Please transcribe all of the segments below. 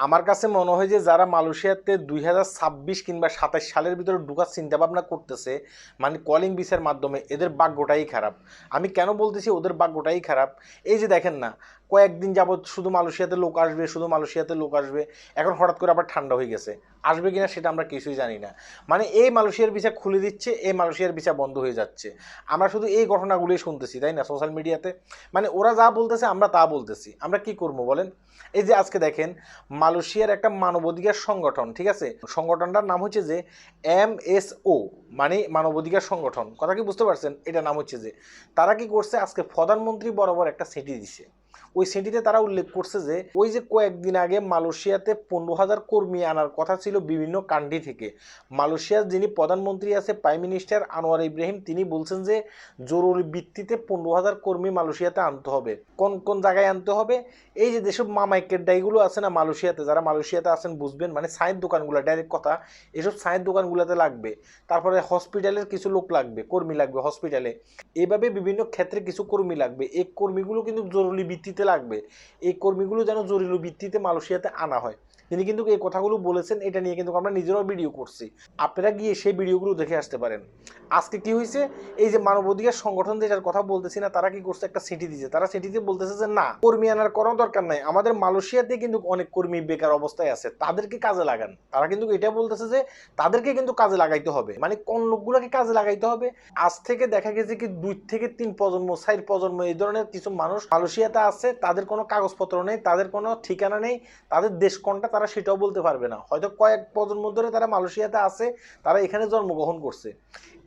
আমার কাছে মনে হয় যে যারা মালয়েশিয়াতে 2026 কিংবা 27 সালের ভিতরে ঢোকার চিন্তা ভাবনা করতেছে, মানে কলিং ভিসার মাধ্যমে, এদের ভাগ্যটাই খারাপ। আমি কেন বলতেছি ওদের ভাগ্যটাই খারাপ? এই যে দেখেন না, কয়েকদিন যাবৎ শুধু মালয়েশিয়াতে লোক আসবে, শুধু মালয়েশিয়াতে লোক আসবে, এখন হঠাৎ করে আবার ঠান্ডা হয়ে গেছে। আসবে কিনা সেটা আমরা কিছুই জানি না। মানে এই মালয়েশিয়ার ভিসা খুলে দিচ্ছে, এই মালয়েশিয়ার ভিসা বন্ধ হয়ে যাচ্ছে। আমরা শুধু এই ঘটনাগুলোই শুনতেছি, তাই না, সোশ্যাল মিডিয়াতে। মানে ওরা যা বলতেছে আমরা তা বলতেছি, আমরা কি করবো বলেন? এই যে আজকে দেখেন, মালয়েশিয়ার একটা মানবাধিকার সংগঠন, ঠিক আছে, সংগঠনটার নাম হচ্ছে যে MSO, মানে মানবাধিকার সংগঠন, কথা কি বুঝতে পারছেন? এটা নাম হচ্ছে যে, তারা কি করছে, আজকে প্রধানমন্ত্রী বরাবর একটা চিঠি দিছে। ওই চিঠিতে তারা উল্লেখ করছে যে ওই যে কয়েকদিন আগে মালয়েশিয়াতে 15,000 কর্মী আনার কথা ছিল বিভিন্ন কান্ট্রি থেকে। মালয়েশিয়ার যিনি প্রধানমন্ত্রী আছে, প্রাইম মিনিস্টার আনোয়ার ইব্রাহিম, তিনি বলছেন যে জরুরি ভিত্তিতে 15,000 কর্মী মালয়েশিয়াতে আনতে হবে। কোন কোন জায়গায় আনতে হবে? এই যে যেসব মামাইকের ডাইগুলো আছে না মালয়েশিয়াতে, যারা মালয়েশিয়াতে আছেন বুঝবেন, মানে চায়ের দোকানগুলো, ডাইরেক্ট কথা, এসব চায়ের দোকানগুলোতে লাগবে। তারপরে হসপিটালের কিছু লোক লাগবে, কর্মী লাগবে হসপিটালে। এইভাবে বিভিন্ন ক্ষেত্রে কিছু কর্মী লাগবে। এই কর্মীগুলো কিন্তু জরুরি ভিত্তিতে লাগবে। এই কর্মীগুলো যেন জরুরি ভিত্তিতে মালয়েশিয়াতে আনা হয়। তিনি কিন্তু এই কথাগুলো বলেছেন, এটা নিয়ে কিন্তু আমরা নিজেরাও ভিডিও করছি। আপনারা গিয়ে সেই ভিডিওগুলো দেখে আসতে পারেন। আজকে কি হয়েছে, এই যে মানবাধিকার সংগঠন যেটার কথা বলতেছি না, তারা কি করছে, একটা চিঠি দিয়েছে। তারা চিঠিতে বলতেছে যে না, কর্মী আনার কোনো দরকার নাই, আমাদের মালয়েশিয়াতে কিন্তু অনেক কর্মী বেকার অবস্থায় আছে, তাদেরকে কাজে লাগান। তারা কিন্তু এটা বলতেছে যে তাদেরকে কিন্তু কাজে লাগাইতে হবে। মানে কোন লোকগুলোকে কাজে লাগাইতে হবে? আজ থেকে দেখা গেছে কি 2 থেকে 3 প্রজন্ম, 4 প্রজন্ম এই ধরনের কিছু মানুষ মালয়েশিয়াতে আছে, তাদের কোনো কাগজপত্র নেই, তাদের কোনো ঠিকানা নেই, তাদের দেশ কোনটা তারা সেটাও বলতে পারবে না। হয়তো কয়েক প্রজন্ম ধরে তারা মালয়েশিয়াতে আছে, তারা এখানে জন্মগ্রহণ করছে।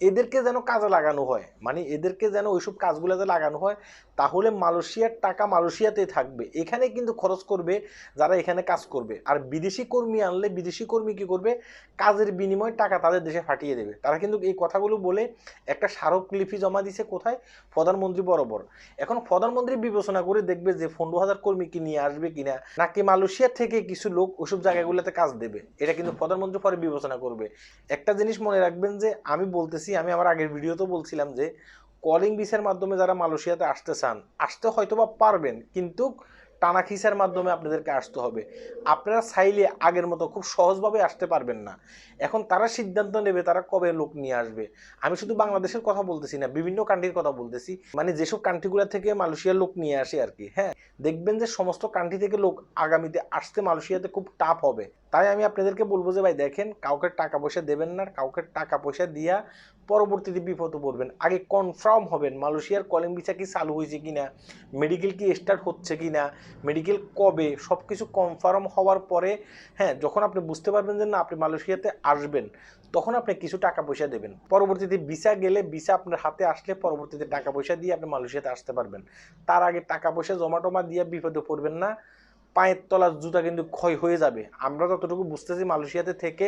এদেরকে যেন কাজে লাগানো হয়, মানে এদেরকে যেন ওইসব কাজগুলোতে লাগানো হয়, তাহলে মালয়েশিয়ার টাকা মালয়েশিয়াতেই থাকবে। এখানে কিন্তু খরচ করবে যারা এখানে কাজ করবে। আর বিদেশি কর্মী আনলে বিদেশি কর্মী কি করবে, কাজের বিনিময়ে টাকা তাদের দেশে ফাটিয়ে দেবে। তারা কিন্তু এই কথাগুলো বলে একটা স্মারকলিপি জমা দিছে কোথায়, প্রধানমন্ত্রী বরাবর। এখন প্রধানমন্ত্রী বিবেচনা করে দেখবে যে 15,000 কর্মী কি নিয়ে আসবে কিনা, নাকি মালয়েশিয়া থেকে কিছু লোক ওইসব জায়গাগুলোতে কাজ দেবে, এটা কিন্তু প্রধানমন্ত্রী পরে বিবেচনা করবে। একটা জিনিস মনে রাখবেন যে আমি বলতেছি, আমি আমার আগের ভিডিওতেও বলছিলাম যে কলিং ভিসার মাধ্যমে যারা মালয়েশিয়াতে আসতে চান, আসতে হয়তো বা পারবেন, কিন্তু টানা খিসার মাধ্যমে আপনাদেরকে আসতে হবে। আপনারা চাইলে আগের মতো খুব সহজভাবে আসতে পারবেন না। এখন তারা সিদ্ধান্ত নেবে তারা কবে লোক নিয়ে আসবে। আমি শুধু বাংলাদেশের কথা বলতেছি না, বিভিন্ন কান্ট্রির কথা বলতেছি, মানে যেসব কান্ট্রিগুলো থেকে মালয়েশিয়ার লোক নিয়ে আসে আর কি। হ্যাঁ, দেখবেন যে সমস্ত কান্ট্রি থেকে লোক আগামীতে আসতে মালয়েশিয়াতে খুব টাফ হবে। তাই আমি আপনাদেরকে বলবো যে ভাই দেখেন, কাউকে টাকা পয়সা দেবেন না, কাউকে টাকা পয়সা দিয়া পরবর্তীতে বিপদে পড়বেন। আগে কনফার্ম হবেন মালয়েশিয়ার কলিং ভিসা কি চালু হয়েছে কিনা, মেডিকেল কি স্টার্ট হচ্ছে কিনা, মেডিকেল কবে, সব কিছু কনফার্ম হওয়ার পরে, হ্যাঁ, যখন আপনি বুঝতে পারবেন যে না আপনি মালয়েশিয়াতে আসবেন, তখন আপনি কিছু টাকা পয়সা দেবেন। পরবর্তীতে ভিসা গেলে, ভিসা আপনার হাতে আসলে পরবর্তীতে টাকা পয়সা দিয়ে আপনি মালয়েশিয়াতে আসতে পারবেন। তার আগে টাকা পয়সা জমা টমা দিয়ে বিপদে পড়বেন না। পায়ের তলার জুতা কিন্তু ক্ষয় হয়ে যাবে। আমরা যতটুকু বুঝতেছি মালয়েশিয়াতে থেকে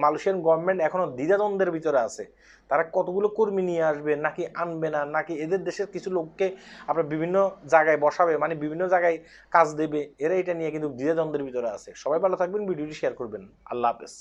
মালয়েশিয়ান গভর্নমেন্ট এখনো দ্বিধাদ্বন্দ্বের ভিতরে আছে। তারা কতগুলো কর্মী নিয়ে আসবে, নাকি আনবে না, নাকি এদের দেশের কিছু লোককে আপনার বিভিন্ন জায়গায় বসাবে, মানে বিভিন্ন জায়গায় কাজ দেবে, এরা এটা নিয়ে কিন্তু দ্বিধাদ্বন্দ্বের ভিতরে আছে। সবাই ভালো থাকবেন, ভিডিওটি শেয়ার করবেন। আল্লাহ হাফেজ।